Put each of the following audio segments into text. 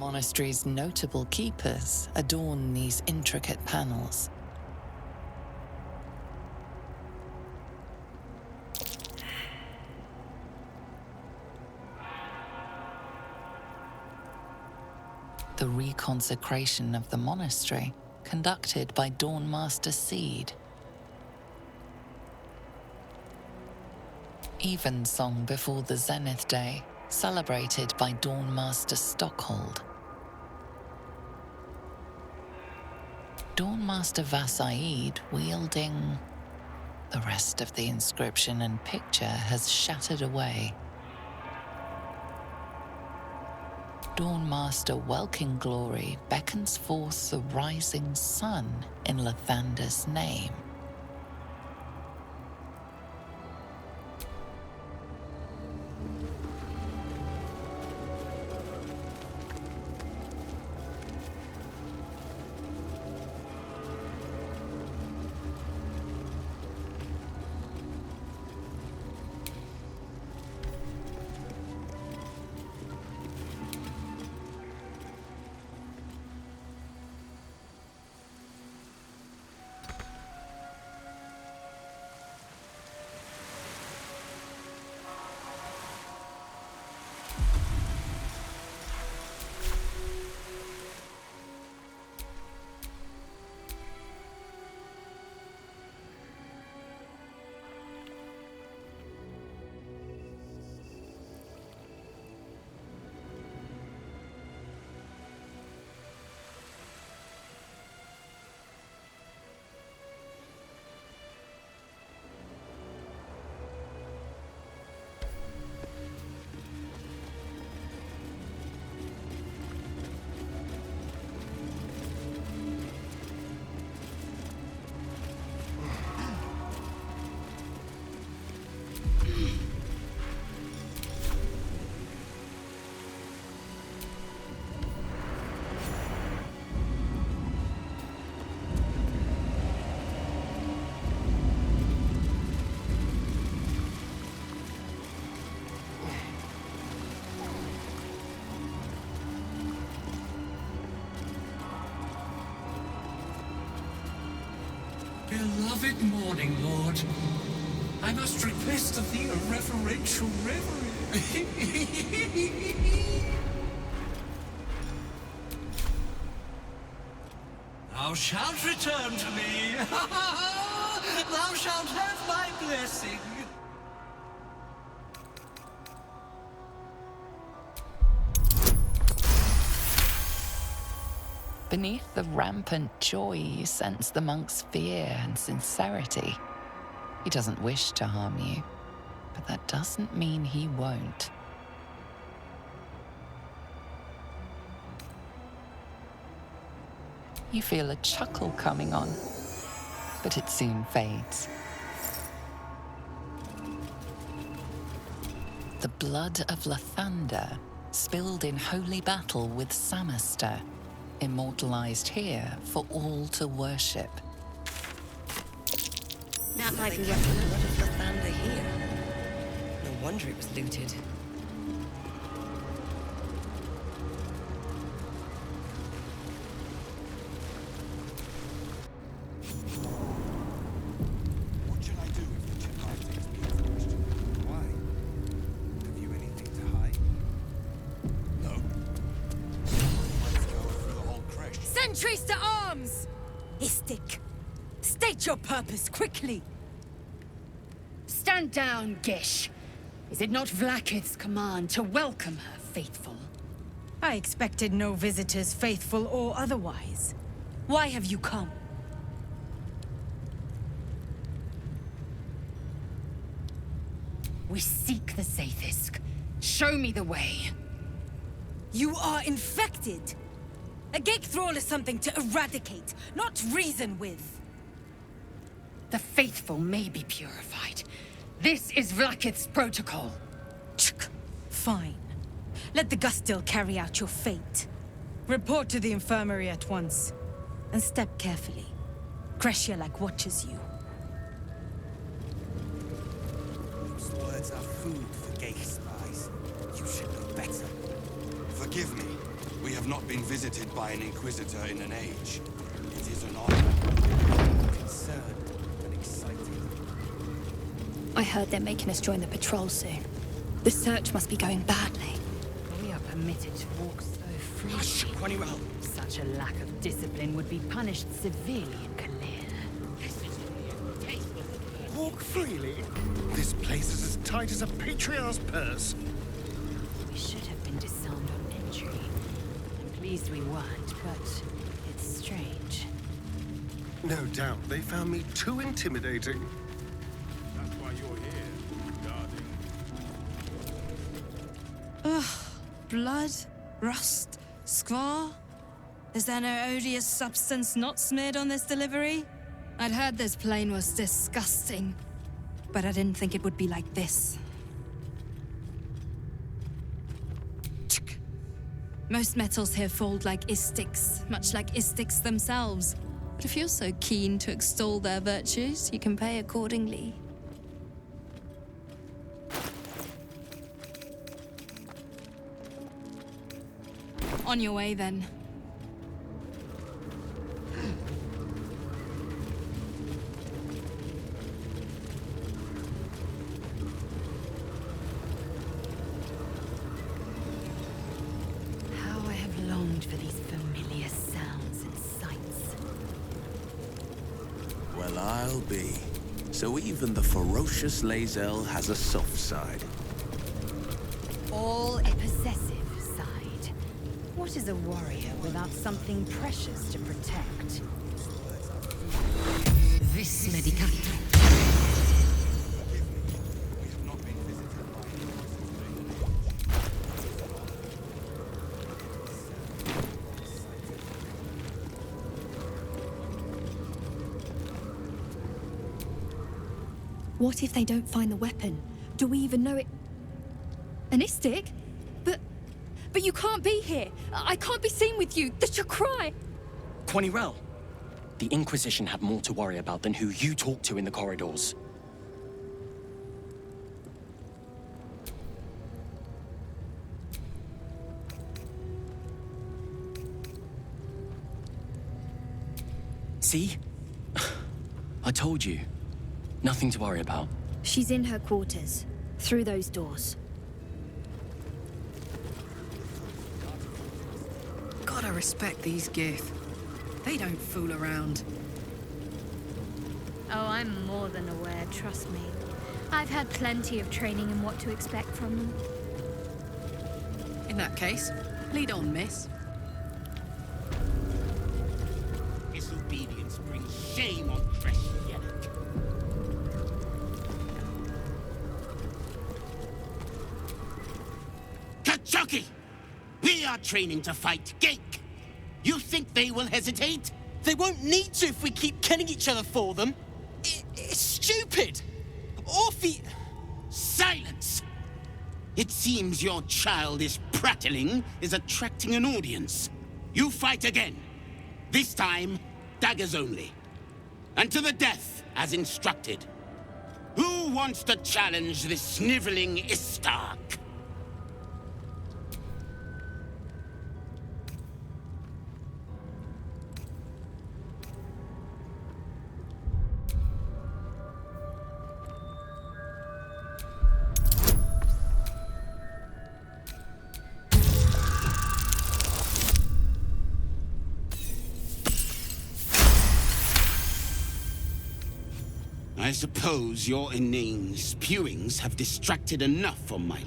monastery's notable keepers adorn these intricate panels. The reconsecration of the monastery, conducted by Dawnmaster Seed. Evensong before the Zenith Day, celebrated by Dawnmaster Stockhold. Dawnmaster Vassaid wielding... The rest of the inscription and picture has shattered away. Dawnmaster Welkin Glory beckons forth the rising sun in Lathander's name. Beloved morning, Lord. I must request of thee a reverential reverie. Thou shalt return to me. Thou shalt have my blessing. Beneath the rampant joy, you sense the monk's fear and sincerity. He doesn't wish to harm you, but that doesn't mean he won't. You feel a chuckle coming on, but it soon fades. The blood of Lathander, spilled in holy battle with Samaster, immortalized here for all to worship. That might be what the blood of Lathander here. No wonder it was looted. What should I do if the Jedi takes me into question? Why? Have you anything to hide? No. Let's go through the whole crash. Sentries to arms! Istik, state your purpose quickly. Stand down, Gish. Is it not Vlaakith's command to welcome her faithful? I expected no visitors, faithful or otherwise. Why have you come? We seek the Sathisk. Show me the way. You are infected! A gate thrall is something to eradicate, not reason with. The faithful may be purified. This is Vlaakith's protocol. Chk. Fine. Let the Gustil carry out your fate. Report to the infirmary at once. And step carefully. Kreshia watches you. Those words are food for gay spies. You should know better. Forgive me. We have not been visited by an Inquisitor in an age. It is an honor. Concerned and excited. I heard they're making us join the patrol soon. The search must be going badly. We are permitted to walk so freely. Hush, Quanirel. Such a lack of discipline would be punished severely in Kalir. Walk freely? This place is as tight as a patriarch's purse. We should have been disarmed on entry. I'm pleased we weren't, but it's strange. No doubt they found me too intimidating. That's why you're here, guarding. Blood, rust, squall. Is there no odious substance not smeared on this delivery? I'd heard this plane was disgusting, but I didn't think it would be like this. Most metals here fold like istics, much like istics themselves. But if you're so keen to extol their virtues, you can pay accordingly. On your way, then. How I have longed for these familiar sounds and sights. Well, I'll be. So even the ferocious Lae'zel has a soft side. All a possessive side. What is a warrior without something precious to protect? Vis medicator. We have not been visited by an Inquisitor in an age. What if they don't find the weapon? Do we even know it? An istic? But you can't be here. I can't be seen with you. That's your cry. Quanirel. The Inquisition have more to worry about than who you talk to in the corridors. See? I told you. Nothing to worry about. She's in her quarters. Through those doors. Gotta respect these Gith. They don't fool around. Oh, I'm more than aware, trust me. I've had plenty of training in what to expect from them. In that case, lead on, miss. Disobedience brings shame on Christianity. Kachuki! We are training to fight Gake. You think they will hesitate? They won't need to if we keep killing each other for them. It's stupid. Orphe... Silence! It seems your childish prattling is attracting an audience. You fight again. This time, daggers only. And to the death, as instructed. Who wants to challenge this sniveling Istark? I suppose your inane spewings have distracted enough from my...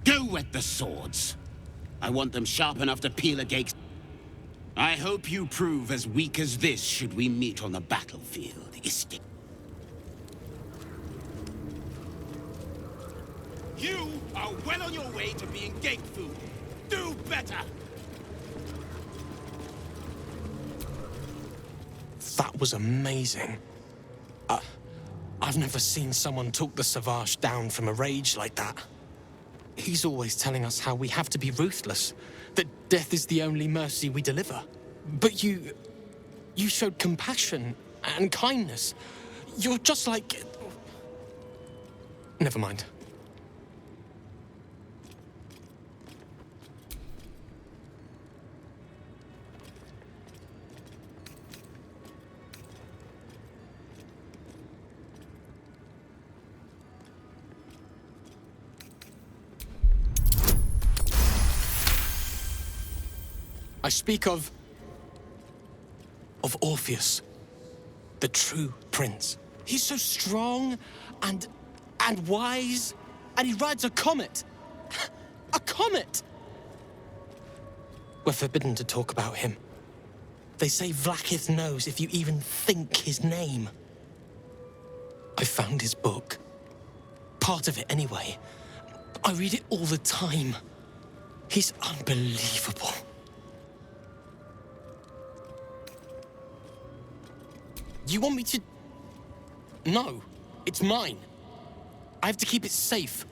Go wet the swords. I want them sharp enough to peel a Gake's... I hope you prove as weak as this should we meet on the battlefield, Istik. You are well on your way to being Gake food. Do better! That was amazing. I've never seen someone talk the Savage down from a rage like that. He's always telling us how we have to be ruthless, that death is the only mercy we deliver. But you showed compassion and kindness. You're just like... Never mind. I speak of Orpheus, the true prince. He's so strong and wise, and he rides a comet. A comet! We're forbidden to talk about him. They say Vlaakith knows if you even think his name. I found his book. Part of it, anyway. I read it all the time. He's unbelievable. You want me to... No, it's mine. I have to keep it safe.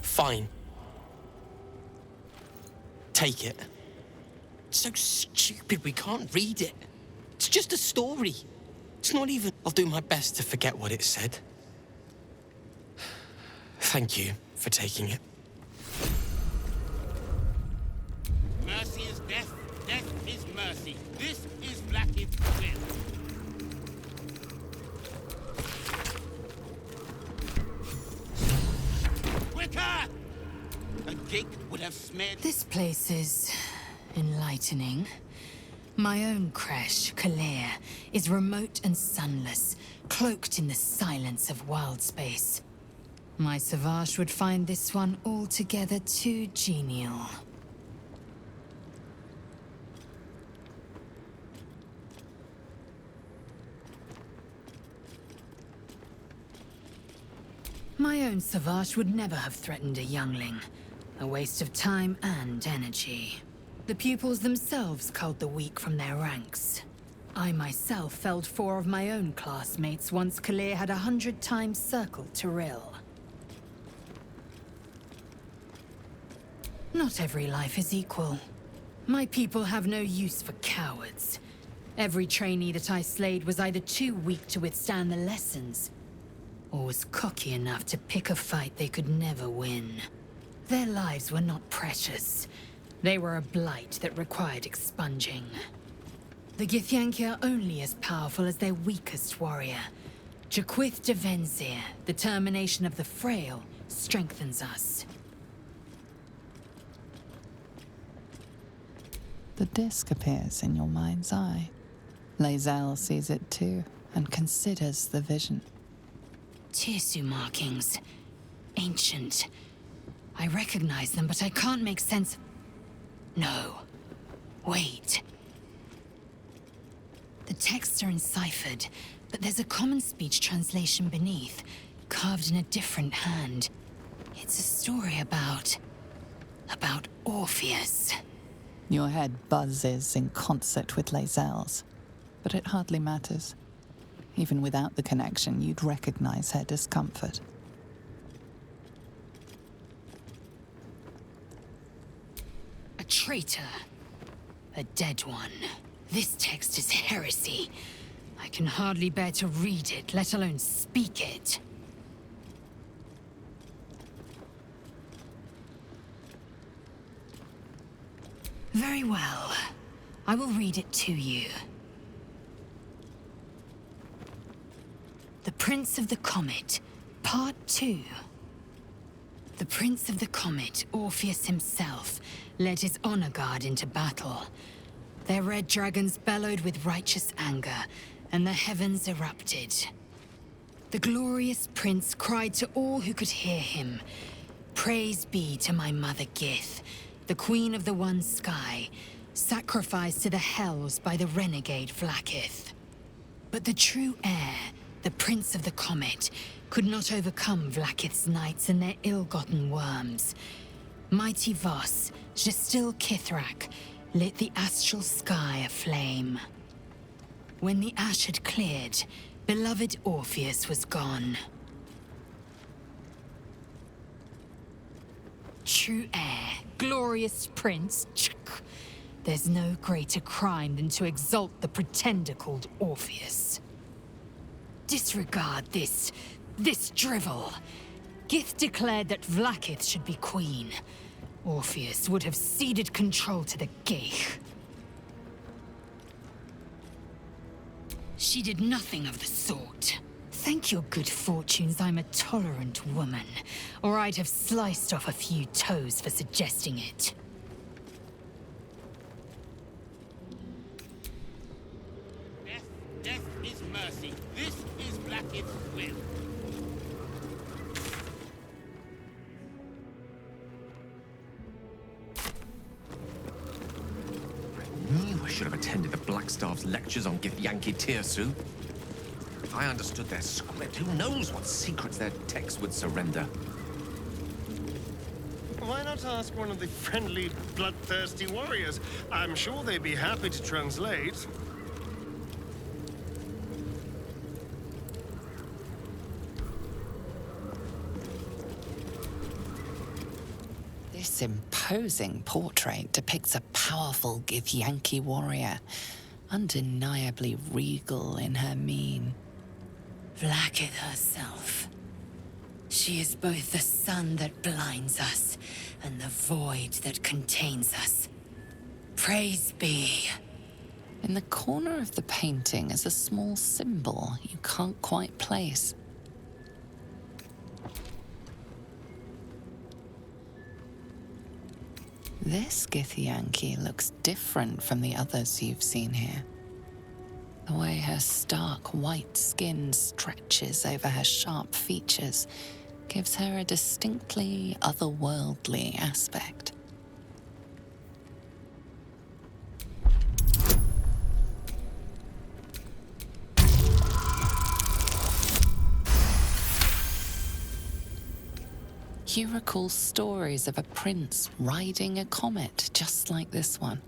Fine. Take it. It's so stupid we can't read it. It's just a story. It's not even... I'll do my best to forget what it said. Thank you for taking it. Mercy is death, death is mercy. This is Vlaakith's will. Quicker! A gig would have smeared... This place is enlightening. My own creche, Kalir, is remote and sunless, cloaked in the silence of wild space. My Savage would find this one altogether too genial. My own Savage would never have threatened a youngling. A waste of time and energy. The pupils themselves culled the weak from their ranks. I myself felled 4 of my own classmates once Kalir had 100 times circled Tyrell. Not every life is equal. My people have no use for cowards. Every trainee that I slayed was either too weak to withstand the lessons, or was cocky enough to pick a fight they could never win. Their lives were not precious. They were a blight that required expunging. The Githyanki are only as powerful as their weakest warrior. Jaquith de Venzir, the termination of the frail, strengthens us. The disc appears in your mind's eye. Lae'zel sees it too, and considers the vision. Tirsu markings. Ancient. I recognize them, but I can't make sense... No. Wait. The texts are enciphered, but there's a common speech translation beneath, carved in a different hand. It's a story about Orpheus. Your head buzzes in concert with Lae'zel's, but it hardly matters. Even without the connection, you'd recognize her discomfort. A traitor. A dead one. This text is heresy. I can hardly bear to read it, let alone speak it. Very well. I will read it to you. The Prince of the Comet, Part 2. The Prince of the Comet, Orpheus himself, led his honor guard into battle. Their red dragons bellowed with righteous anger, and the heavens erupted. The glorious prince cried to all who could hear him, "Praise be to my mother Gith, the queen of the one sky, sacrificed to the hells by the renegade Vlaakith." But the true heir, the Prince of the Comet, could not overcome Vlaakith's knights and their ill-gotten worms. Mighty Voss, Gestil Kithrak, lit the astral sky aflame. When the ash had cleared, beloved Orpheus was gone. True heir, glorious prince, there's no greater crime than to exalt the pretender called Orpheus. Disregard this drivel. Gith declared that Vlaakith should be queen. Orpheus would have ceded control to the Geich. She did nothing of the sort. Thank your good fortunes I'm a tolerant woman, or I'd have sliced off a few toes for suggesting it. Death is mercy. This is Blackett's will. Knew I should have attended the Blackstaff's lectures on Githyanki Tirsu. If I understood their script, who knows what secrets their texts would surrender. Why not ask one of the friendly, bloodthirsty warriors? I'm sure they'd be happy to translate. This imposing portrait depicts a powerful Githyanki warrior, undeniably regal in her mien. Blacketh herself. She is both the sun that blinds us and the void that contains us. Praise be. In the corner of the painting is a small symbol you can't quite place. This Githyanki looks different from the others you've seen here. The way her stark white skin stretches over her sharp features gives her a distinctly otherworldly aspect. You recall stories of a prince riding a comet just like this one.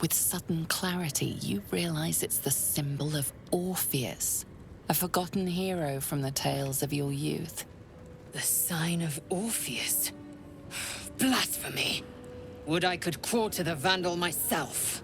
With sudden clarity, you realize it's the symbol of Orpheus, a forgotten hero from the tales of your youth. The sign of Orpheus? Blasphemy! Would I could quarter the Vandal myself!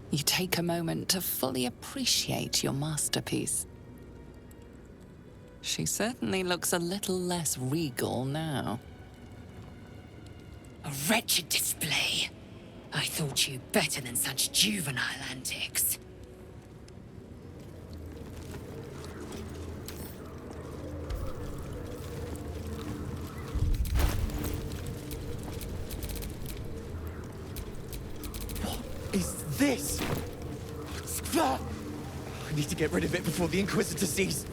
You take a moment to fully appreciate your masterpiece. She certainly looks a little less regal now. A wretched display. I thought you better than such juvenile antics. Is this? I need to get rid of it before the Inquisitor sees.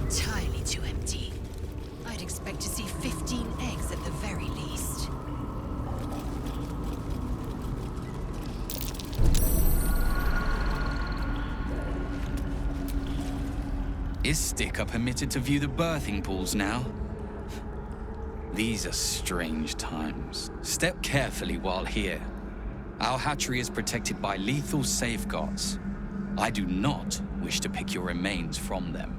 Entirely too empty. I'd expect to see 15 eggs at the very least. Is Stick permitted to view the birthing pools now? These are strange times. Step carefully while here. Our hatchery is protected by lethal safeguards. I do not wish to pick your remains from them.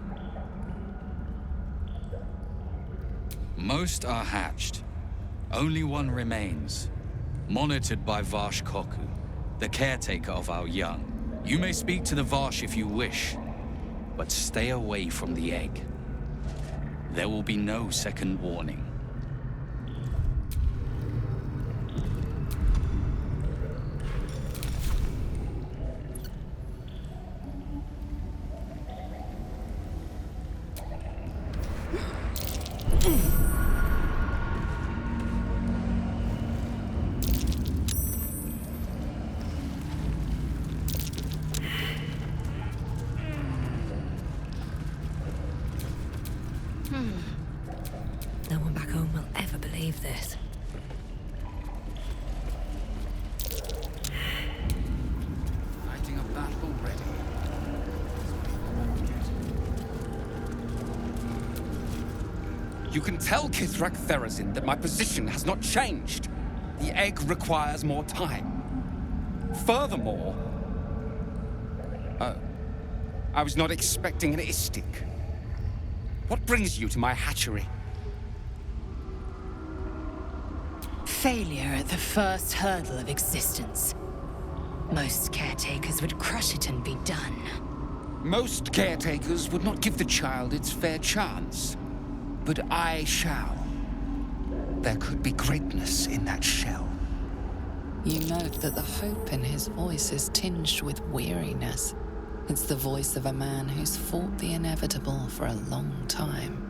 Most are hatched. Only one remains, monitored by Varsh Koku, the caretaker of our young. You may speak to the Varsh if you wish, but stay away from the egg. There will be no second warning. No one back You can tell Kithrak Therazin that my position has not changed. The egg requires more time. Furthermore... I was not expecting an Istik. What brings you to my hatchery? Failure at the first hurdle of existence. Most caretakers would crush it and be done. Most caretakers would not give the child its fair chance. But I shall. There could be greatness in that shell. You note that the hope in his voice is tinged with weariness. It's the voice of a man who's fought the inevitable for a long time.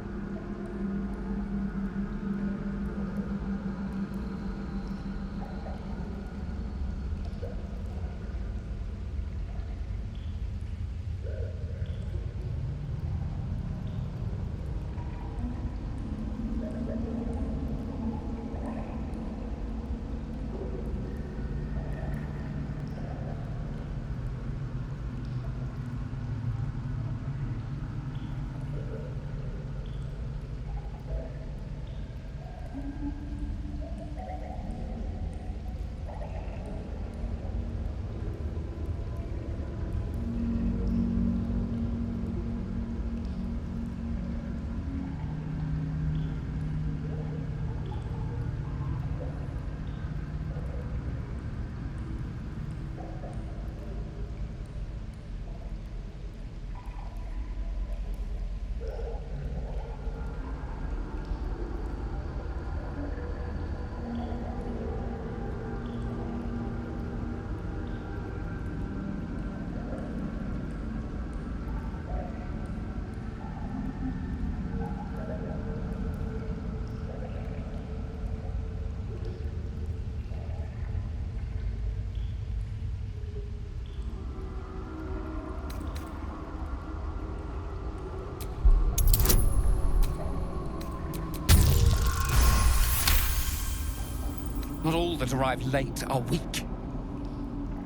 Not all that arrive late are weak.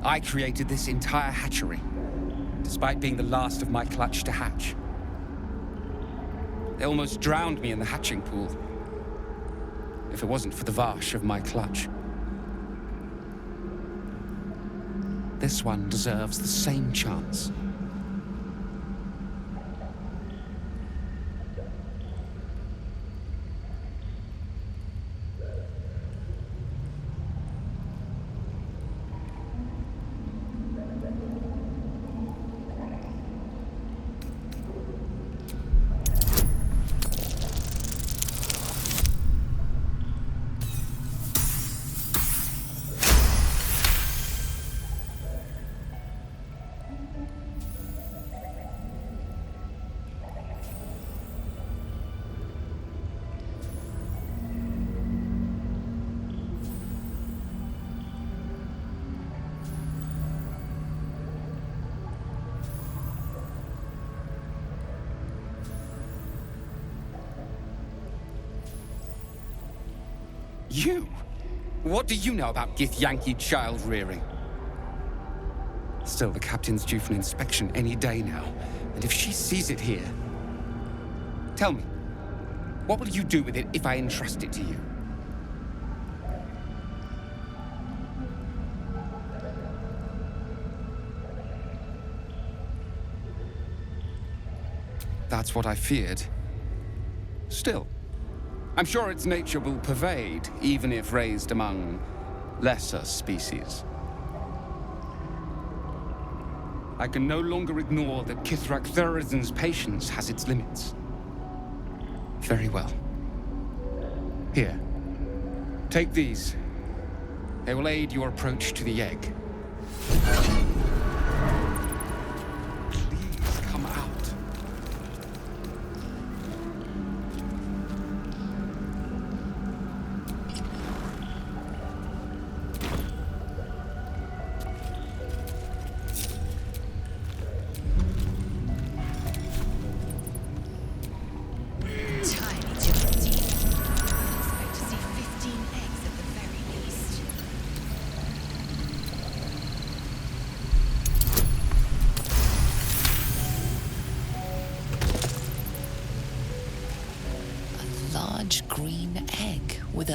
I created this entire hatchery, despite being the last of my clutch to hatch. They almost drowned me in the hatching pool, if it wasn't for the Varsh of my clutch. This one deserves the same chance. You? What do you know about Githyanki child rearing? Still, the captain's due for an inspection any day now. And if she sees it here... Tell me, what will you do with it if I entrust it to you? That's what I feared. Still, I'm sure its nature will pervade, even if raised among lesser species. I can no longer ignore that Kithrak Therazin's patience has its limits. Very well. Here. Take these. They will aid your approach to the egg. Please come out.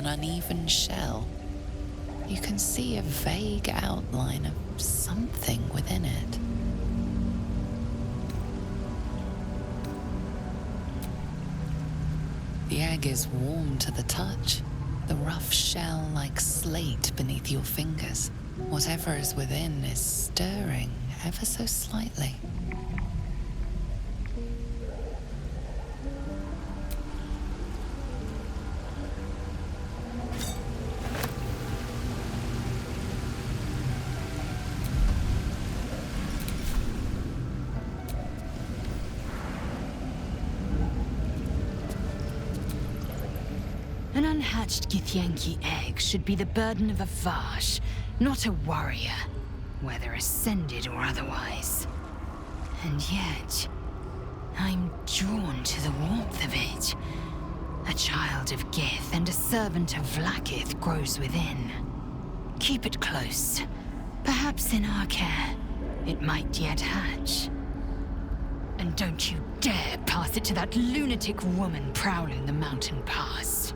an uneven shell. You can see a vague outline of something within it. The egg is warm to the touch, the rough shell like slate beneath your fingers. Whatever is within is stirring ever so slightly. An unhatched Githyanki egg should be the burden of a Vash, not a warrior, whether ascended or otherwise. And yet, I'm drawn to the warmth of it. A child of Gith and a servant of Vlaakith grows within. Keep it close. Perhaps in our care, it might yet hatch. And don't you dare pass it to that lunatic woman prowling the mountain pass.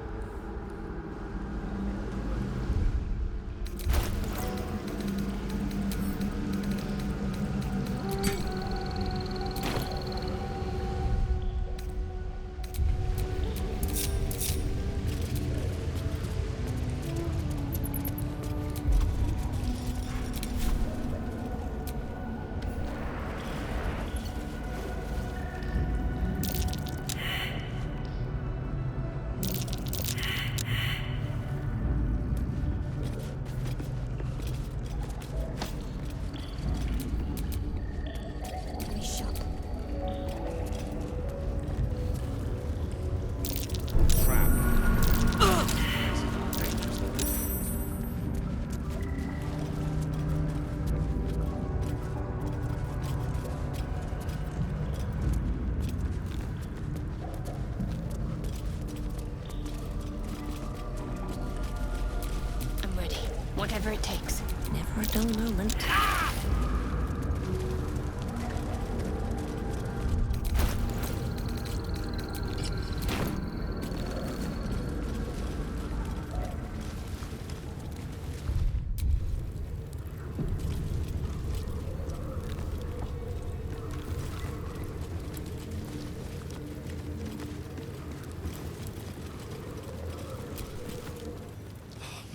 Whatever it takes. Never a dull moment.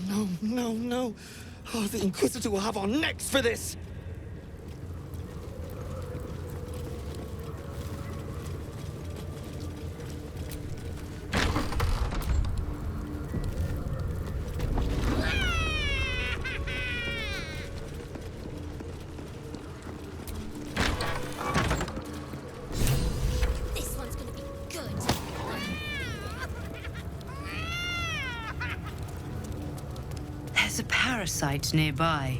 No, no, no. Oh, the Inquisitor will have our necks for this! This one's gonna be good. There's a parasite nearby.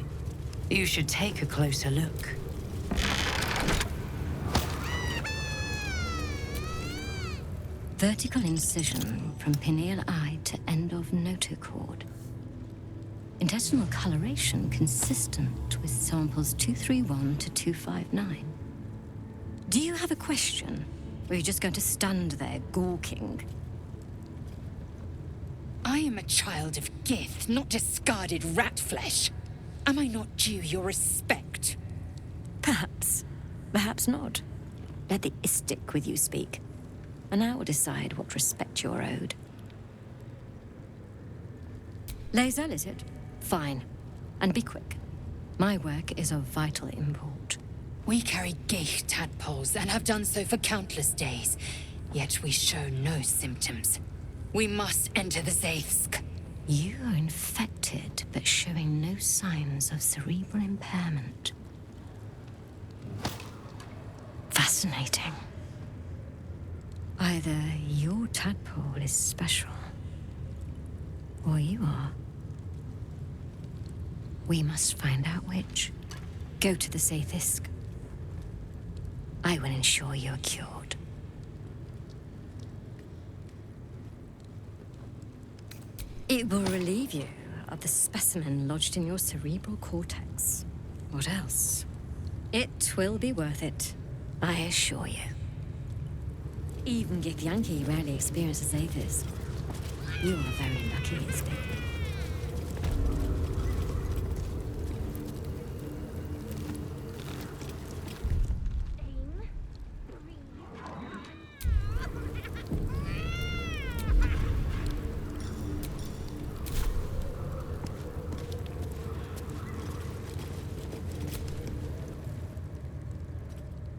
You should take a closer look. Vertical incision from pineal eye to end of notochord. Intestinal coloration consistent with samples 231 to 259. Do you have a question? Or are you just going to stand there gawking? I am a child of Gith, not discarded rat flesh. Am I not due your respect? Perhaps. Perhaps not. Let the Istik with you speak, and I will decide what respect you're owed. Lae'zel, is it? Fine. And be quick. My work is of vital import. We carry Geich tadpoles and have done so for countless days, yet we show no symptoms. We must enter the Zaithsk. You are infected, but showing no signs of cerebral impairment. Fascinating. Either your tadpole is special, or you are. We must find out which. Go to the Zaithsk. I will ensure you are cured. It will relieve you of the specimen lodged in your cerebral cortex. What else? It will be worth it, I assure you. Even Githyanki rarely experiences Aethys. You are very lucky, Istik.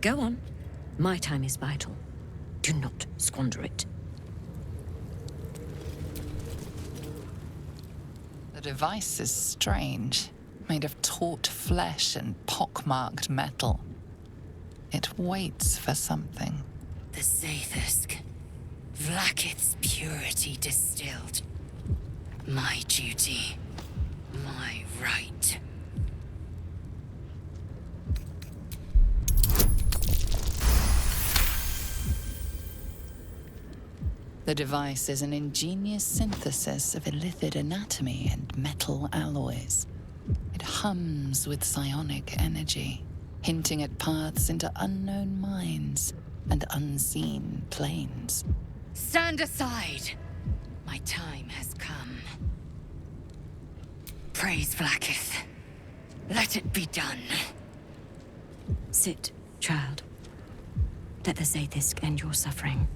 Go on. My time is vital. Do not squander it. The device is strange, made of taut flesh and pockmarked metal. It waits for something. The Zathusk. Vlaakith's purity distilled. My duty. My right. The device is an ingenious synthesis of illithid anatomy and metal alloys. It hums with psionic energy, hinting at paths into unknown mines and unseen planes. Stand aside! My time has come. Praise Vlaakith. Let it be done. Sit, child. Let the Zathusk end your suffering.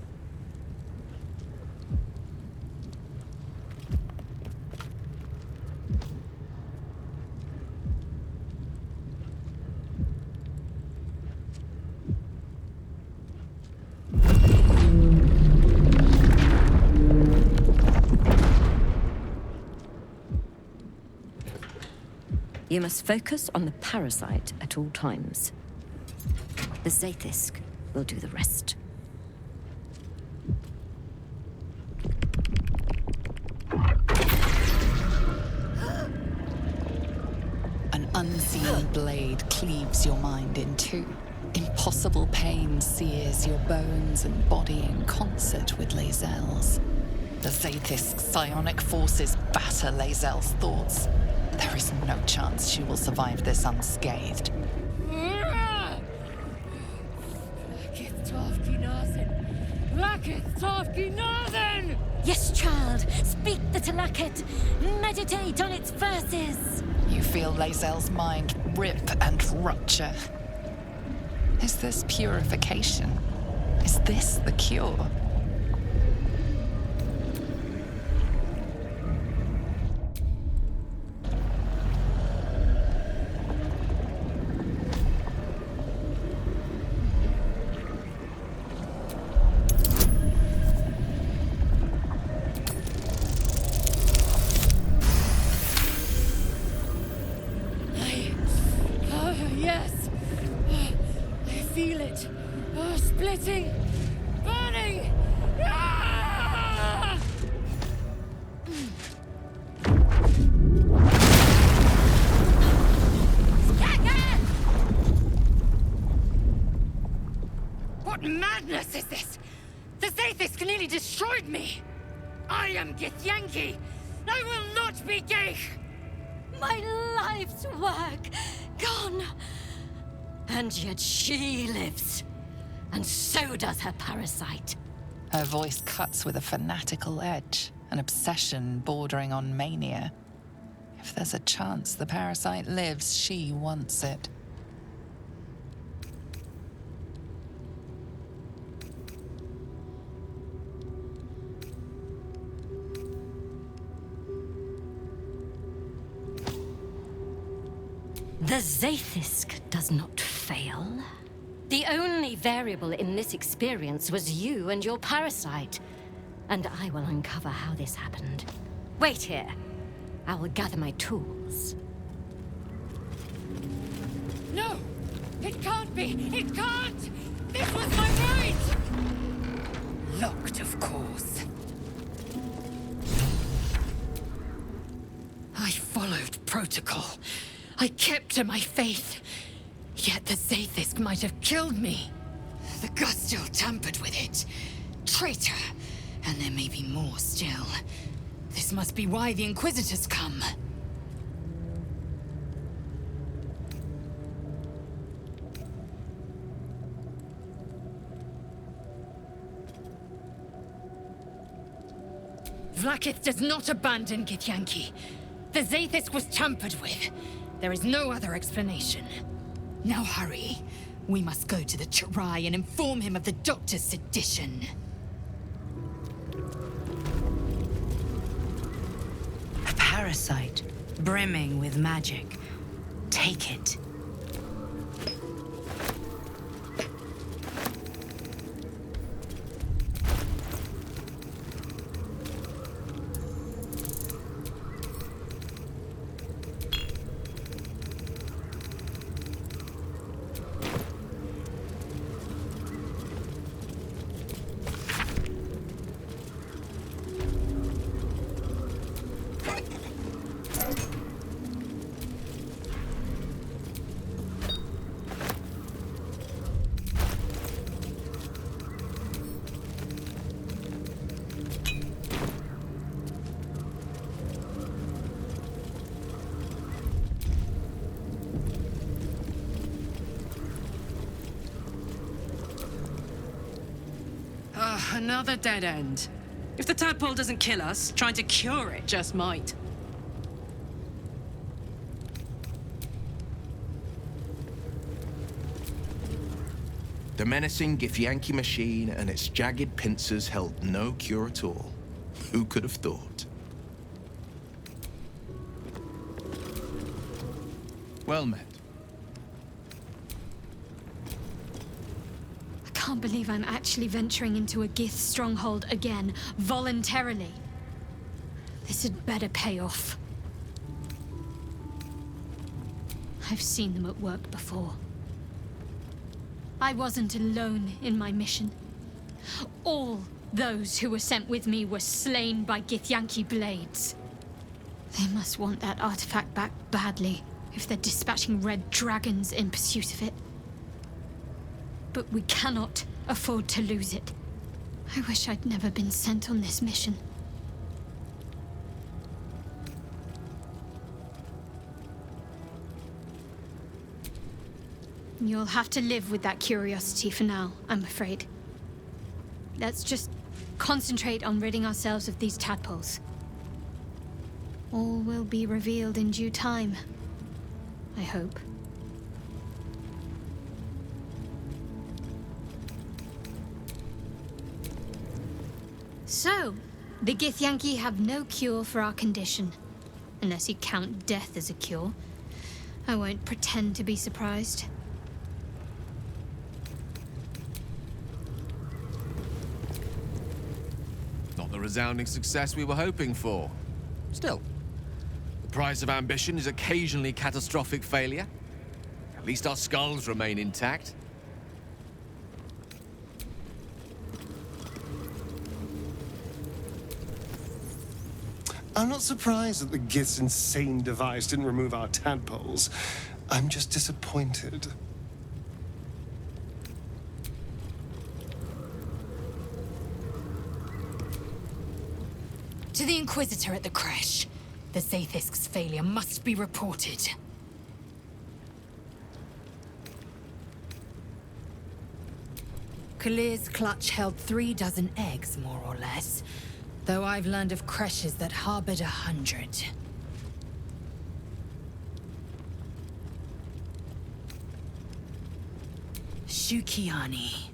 You must focus on the parasite at all times. The Zathusk will do the rest. An unseen blade cleaves your mind in two. Impossible pain sears your bones and body in concert with Lae'zel's. The Zathusk's psionic forces batter Lae'zel's thoughts. There is no chance she will survive this unscathed. Yes, child. Speak the Talakit. Meditate on its verses. You feel Lae'zel's mind rip and rupture. Is this purification? Is this the cure? Yes! I feel it. Splitting! Burning! Ah! What madness is this? The Zathusk nearly destroyed me! I am Githyanki! I will not be Geich! My life's work gone. And yet she lives. And so does her parasite. Her voice cuts with a fanatical edge, an obsession bordering on mania. If there's a chance the parasite lives, she wants it. The Zathusk does not fail. The only variable in this experience was you and your parasite. And I will uncover how this happened. Wait here. I will gather my tools. No! It can't be! It can't! This was my right! Locked, of course. I followed protocol. I kept to my faith. Yet the Zathusk might have killed me. The Gustil tampered with it. Traitor. And there may be more still. This must be why the Inquisitors come. Vlaakith does not abandon Githyanki. The Zaithis was tampered with. There is no other explanation. Now hurry. We must go to the Chirai and inform him of the Doctor's sedition. A parasite, brimming with magic. Take it. Another dead end. If the tadpole doesn't kill us, trying to cure it just might. The menacing Githyanki machine and its jagged pincers held no cure at all. Who could have thought? Well met. I can't believe I'm actually venturing into a Gith stronghold again, voluntarily. This had better pay off. I've seen them at work before. I wasn't alone in my mission. All those who were sent with me were slain by Githyanki blades. They must want that artifact back badly if they're dispatching red dragons in pursuit of it. But we cannot afford to lose it. I wish I'd never been sent on this mission. You'll have to live with that curiosity for now, I'm afraid. Let's just concentrate on ridding ourselves of these tadpoles. All will be revealed in due time, I hope. So, the Githyanki have no cure for our condition. Unless you count death as a cure. I won't pretend to be surprised. Not the resounding success we were hoping for. Still, the price of ambition is occasionally catastrophic failure. At least our skulls remain intact. I'm not surprised that the Gith's insane device didn't remove our tadpoles. I'm just disappointed. To the Inquisitor at the creche. The Zaithisk's failure must be reported. Kalir's clutch held 36 eggs, more or less. Though I've learned of creches that harbored 100. Shukiani.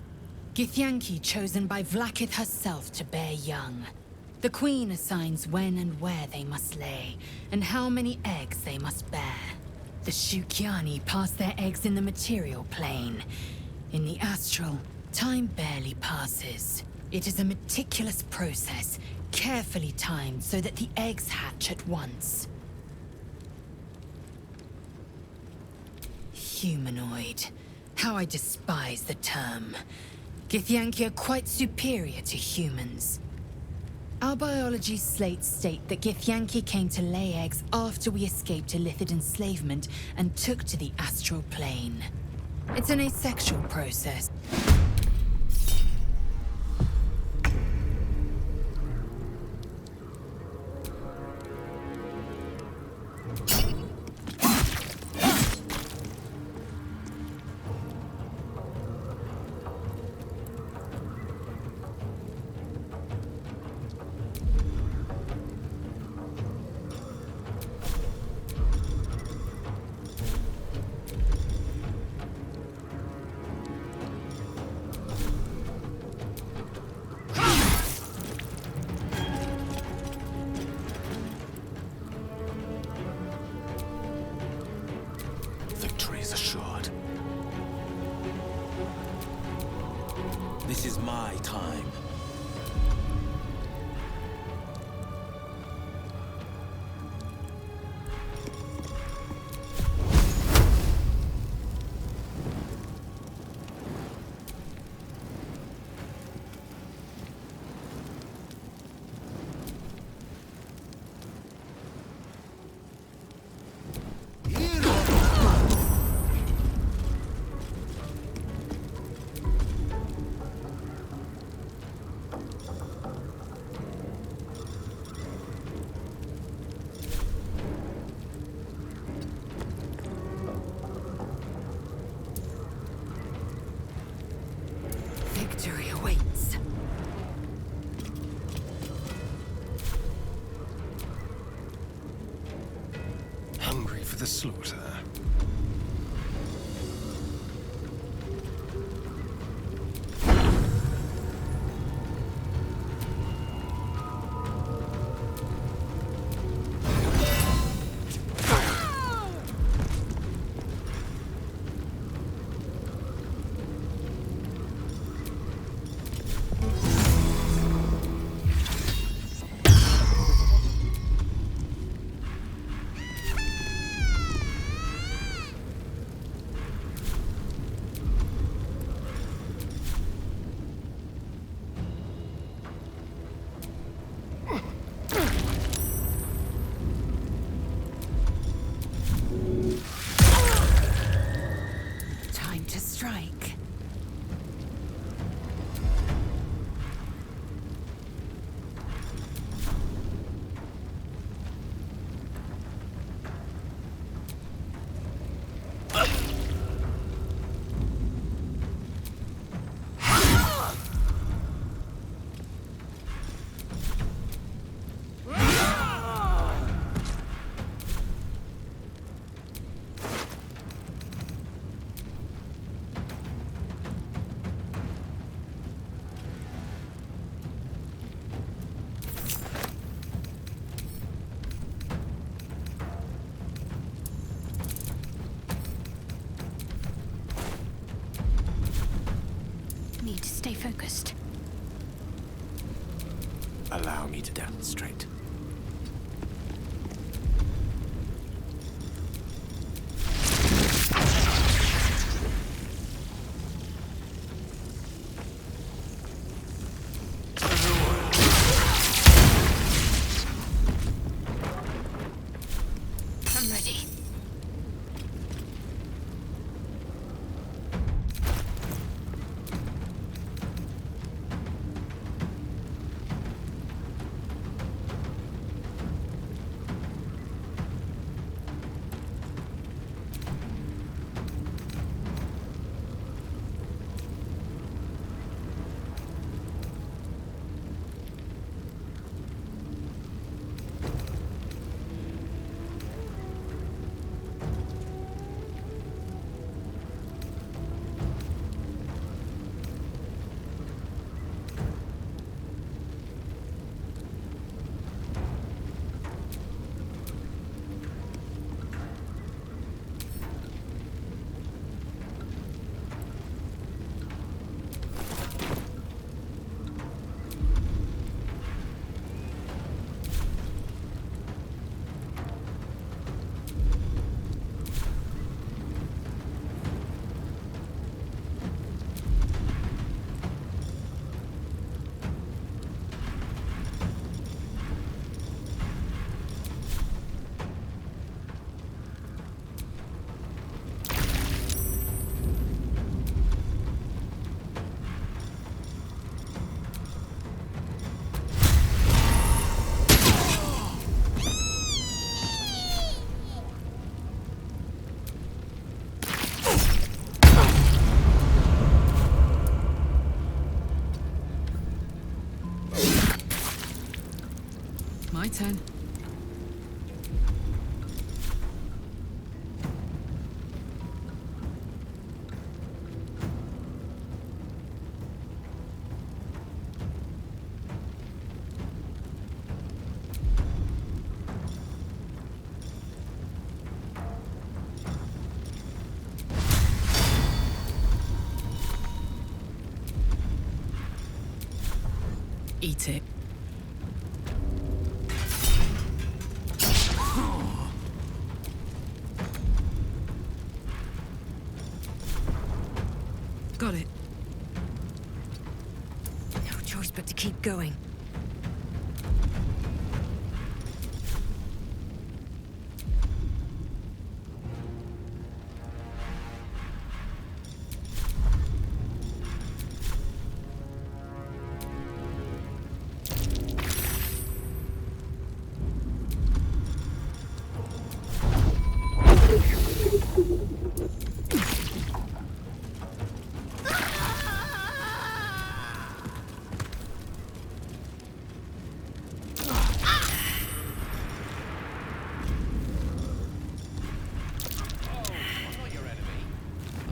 Githyanki chosen by Vlaakith herself to bear young. The Queen assigns when and where they must lay, and how many eggs they must bear. The Shukiani pass their eggs in the material plane. In the astral, time barely passes. It is a meticulous process, carefully timed so that the eggs hatch at once. Humanoid. How I despise the term. Githyanki are quite superior to humans. Our biology slates state that Githyanki came to lay eggs after we escaped Illithid enslavement and took to the astral plane. It's an asexual process. assured. This is my time. Victory awaits. Hungry for the slaughter. Time to strike. Need to stay focused. Allow me to demonstrate. I'm ready. My turn. Eat it. Got it. No choice but to keep going.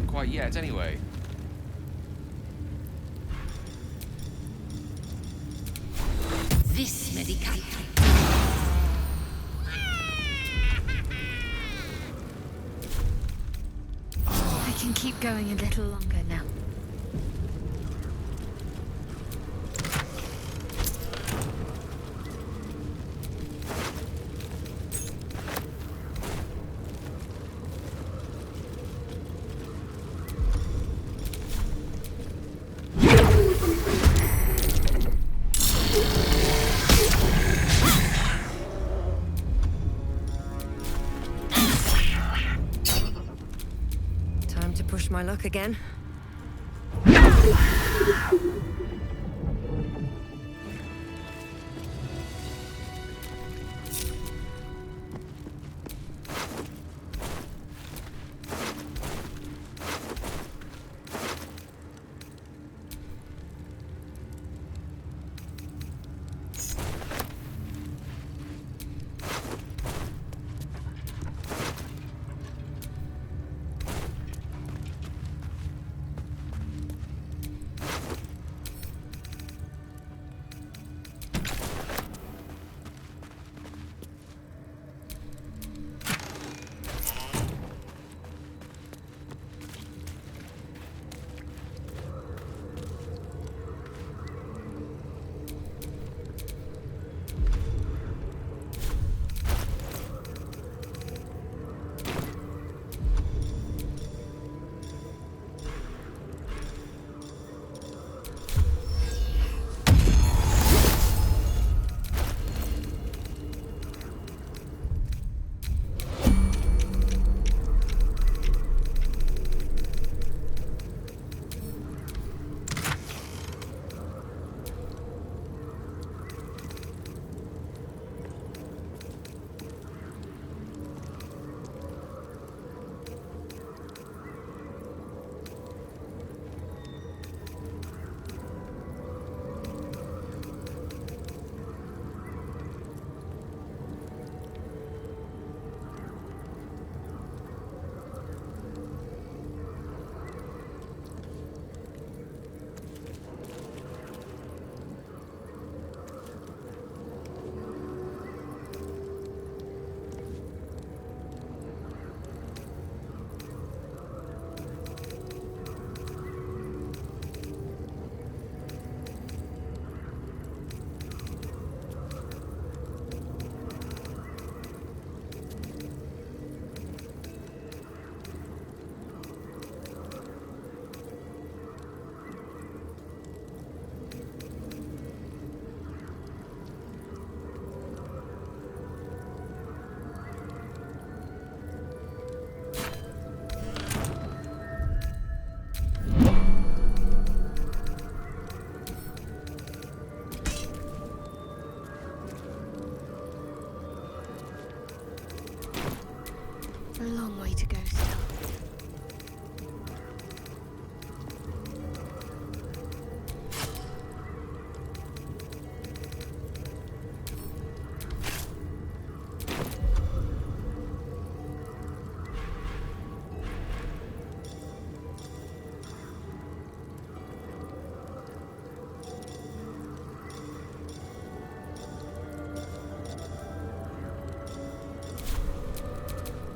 Quite yet, anyway. This medication. I can keep going a little longer now. Time to push my luck again. A long way to go still.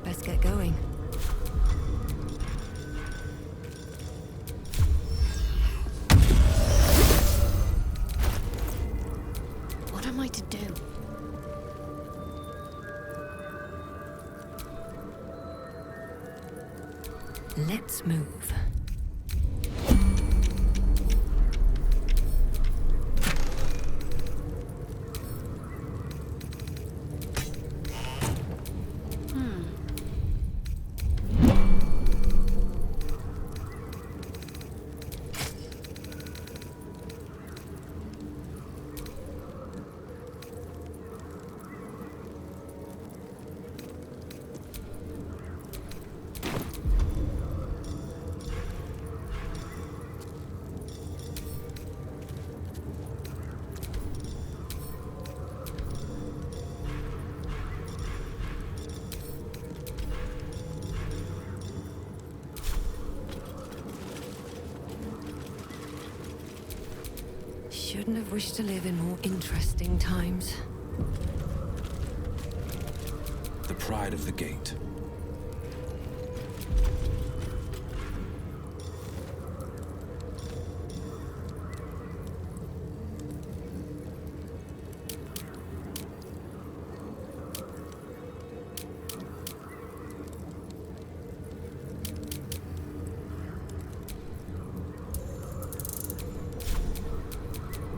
Best get going. Let's move. Shouldn't have wished to live in more interesting times. The pride of the gate.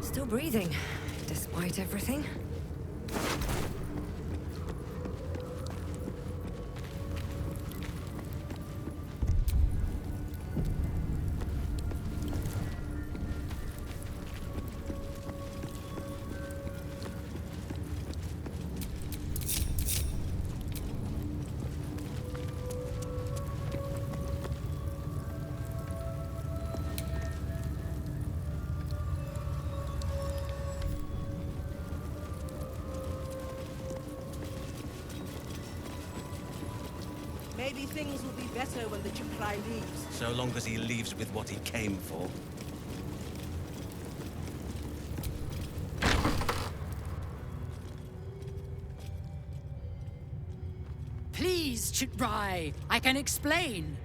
Still breathing, despite everything. Maybe things will be better when the Chukrai leaves. So long as he leaves with what he came for. Please, Chukrai, I can explain.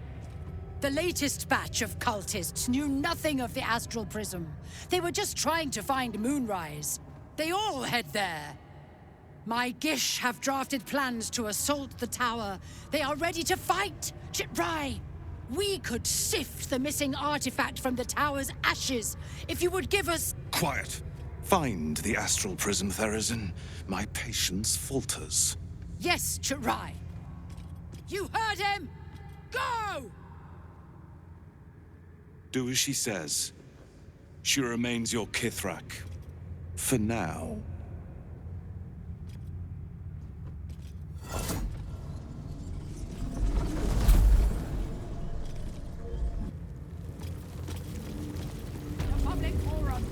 The latest batch of cultists knew nothing of the Astral Prism. They were just trying to find Moonrise. They all head there. My Gish have drafted plans to assault the tower. They are ready to fight, Chitrai. We could sift the missing artifact from the tower's ashes if you would give us... Quiet. Find the astral prism, Therazin. My patience falters. Yes, Chitrai. You heard him! Go! Do as she says. She remains your Kithrak. For now. Public forum.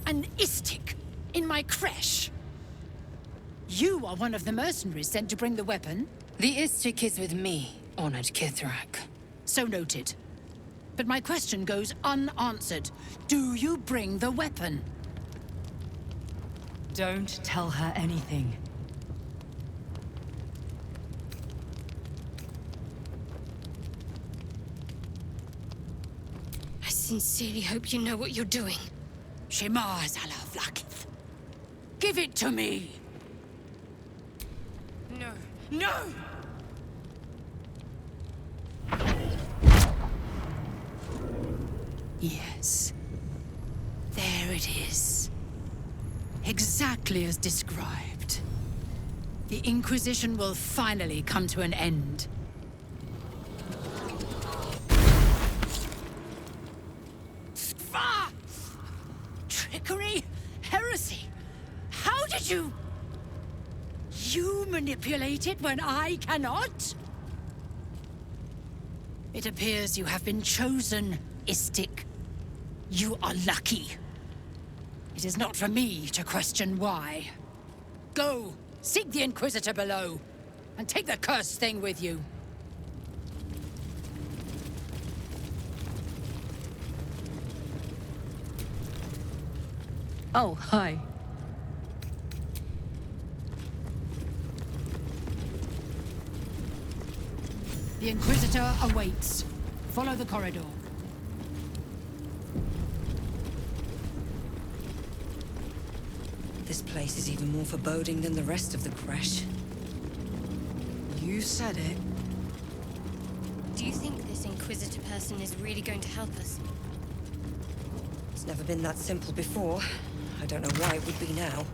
An Istik in my creche. You are one of the mercenaries sent to bring the weapon. The Istik is with me, honored Kithrak. So noted. But my question goes unanswered. Do you bring the weapon? Don't tell her anything. I sincerely hope you know what you're doing. Shema Zalavlakith. Give it to me! No. No! Yes. There it is. Exactly as described. The Inquisition will finally come to an end. Ah! Trickery? Heresy? How did you... You manipulate it when I cannot? It appears you have been chosen, Istik. You are lucky. It is not for me to question why. Go, seek the Inquisitor below, and take the cursed thing with you. Oh, hi. The Inquisitor awaits. Follow the corridor. This place is even more foreboding than the rest of the crash. You said it. Do you think this Inquisitor person is really going to help us? It's never been that simple before. I don't know why it would be now.